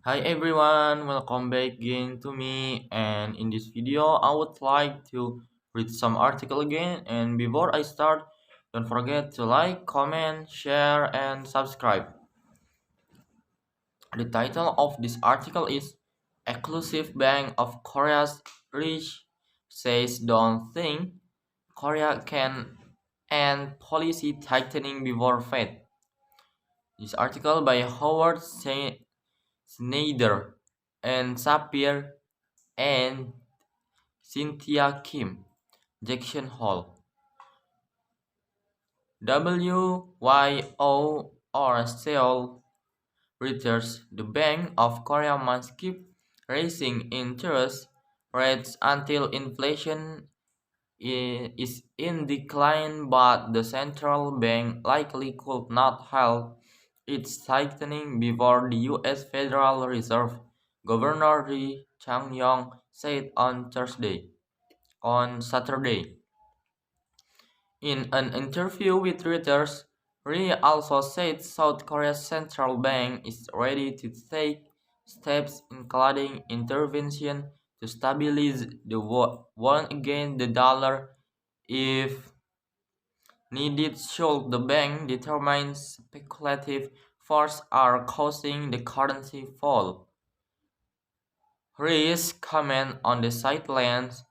Hi everyone, welcome back again to me, and in this video I would like to read some article again. And before I start, don't forget to like, comment, share and subscribe. The title of this article is Exclusive Bank of Korea's Rich Says Don't Think Korea Can End Policy Tightening Before Fed. This article by Howard Snyder and Sapir and Cynthia Kim, Jackson Hole. WYO or Seoul Reuters, the Bank of Korea must keep raising interest rates until inflation is in decline, but the central bank likely could not halt its tightening before the U.S. Federal Reserve Governor Ri Chang-yong said on Saturday. In an interview with Reuters, Ri also said South Korea's central bank is ready to take steps including intervention to stabilize the won against the dollar if needed should the bank determine speculative forces are causing the currency fall. Ri's comment on the sidelines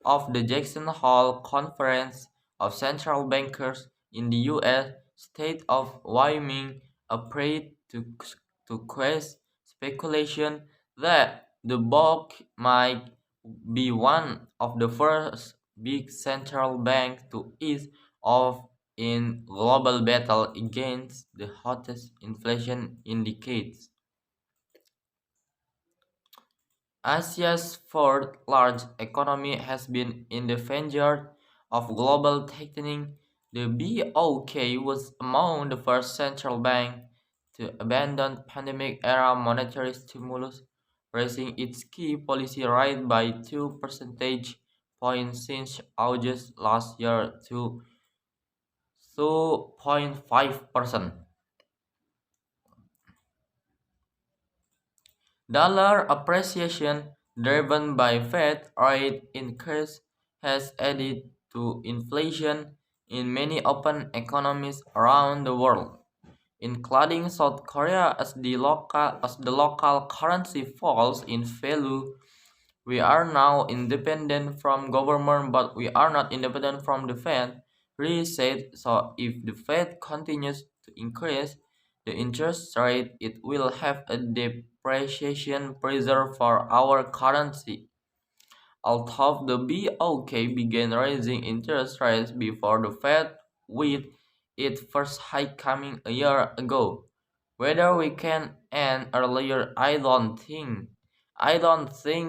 of the Jackson Hole Conference of Central Bankers in the U.S. state of Wyoming appeared to quash speculation that the bulk might be one of the first big central banks to ease off in global battle against the hottest inflation in decades. Asia's fourth-largest economy has been in the vanguard of global tightening. The BOK was among the first central banks to abandon pandemic-era monetary stimulus, raising its key policy rate by 2 percentage points since August last year to 2.5%. Dollar appreciation, driven by Fed rate increase, has added to inflation in many open economies around the world, including South Korea as the local currency falls in value. We are now independent from government, but we are not independent from the Fed. Lee said so. If the Fed continues to increase the interest rate, it will have a depreciation pressure for our currency. Although the BOK began raising interest rates before the Fed, with its first hike coming a year ago. Whether we can end earlier, I don't think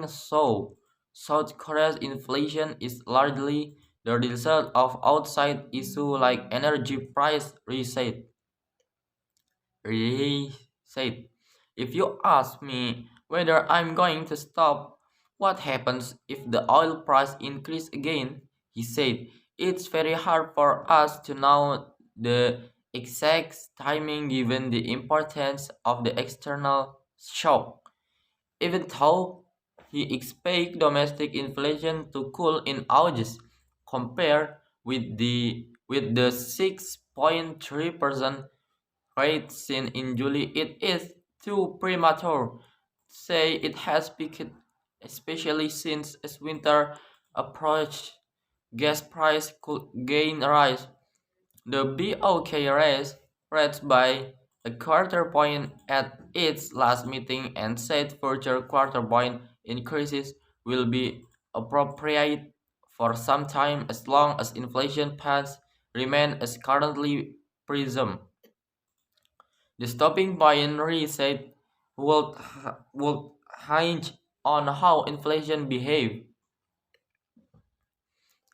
so. South Korea's inflation is largely the result of outside issues like energy price reset. He said, "If you ask me whether I'm going to stop, what happens if the oil price increase again?" He said, "It's very hard for us to know the exact timing given the importance of the external shock." Even though he expects domestic inflation to cool in August compared with the 6.3% rate seen in July, it is too premature to say it has peaked, especially since as winter approached, gas price could gain rise. The BOK raised rates by a quarter point at its last meeting and said further quarter point increases will be appropriate for some time as long as inflation paths remain as currently presumed. The stopping point reset would hinge on how inflation behaves.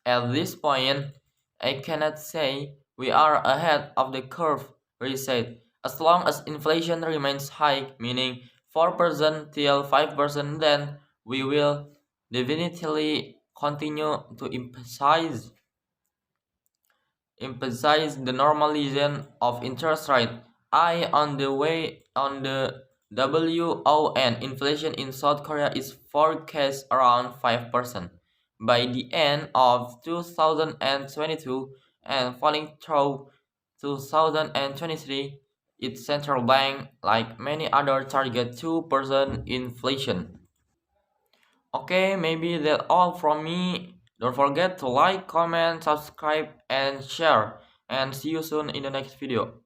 At this point, I cannot say we are ahead of the curve, reset. As long as inflation remains high, meaning 4% till 5%, then we will definitely continue to emphasize the normalization of interest rate. I on the WON inflation in South Korea is forecast around 5% by the end of 2022 and falling through 2023. Its central bank, like many other, target 2% inflation. Okay, maybe that's all from me. Don't forget to like, comment, subscribe, and share. And see you soon in the next video.